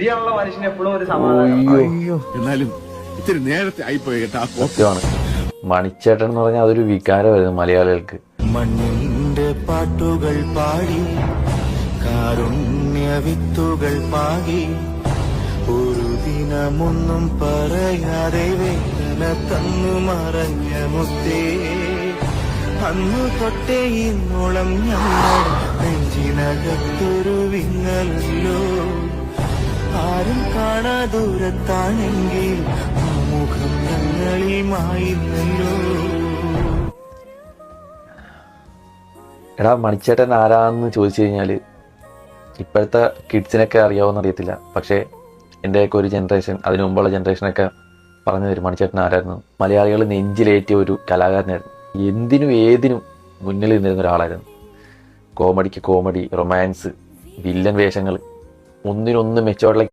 ശരിയാണല്ലോ മനുഷ്യന് എപ്പോഴും ഒരു സമാധാനം. അയ്യോ എന്നാലും ഇത്തിരി നേരത്തെ ആയിപ്പോയി കേട്ടാ. സത്യമാണ്. മണിച്ചേട്ടൻ എന്ന് പറഞ്ഞാൽ അതൊരു വികാരമായിരുന്നു മലയാളികൾക്ക്. മണ്ണിന്റെ പാട്ടുകൾ പാടി കാരുണ്യ വിത്തുകൾ പാകി ഒരു ദിനമൊന്നും പറയാതെ വേദന തന്നു മറഞ്ഞ മുത്തേ, അന്നു തൊട്ടേ ഇന്നോളം ഞങ്ങൾ നെഞ്ചിനകത്തൊരു വിങ്ങലല്ലോ. ആരും കാണാ ദൂരത്താണെങ്കിൽ ആ മുഖം ഞങ്ങളിൽ മായുന്നല്ലോ. എടാ, മണിച്ചേട്ടൻ ആരാന്ന് ചോദിച്ചു കഴിഞ്ഞാൽ ഇപ്പോഴത്തെ കിഡ്സിനൊക്കെ അറിയാവുന്ന അറിയത്തില്ല. പക്ഷേ എൻ്റെയൊക്കെ ഒരു ജനറേഷൻ, അതിനു മുമ്പുള്ള ജനറേഷനൊക്കെ പറഞ്ഞു തരും മണിച്ചേട്ടൻ ആരായിരുന്നു. മലയാളികൾ നെഞ്ചിലേറ്റിയ ഒരു കലാകാരനായിരുന്നു. എന്തിനും ഏതിനും മുന്നിൽ നിന്നിരുന്ന ഒരാളായിരുന്നു. കോമഡിക്ക് കോമഡി, റൊമാൻസ്, വില്ലൻ വേഷങ്ങൾ, ഒന്നിനൊന്ന് മെച്ചോടുള്ള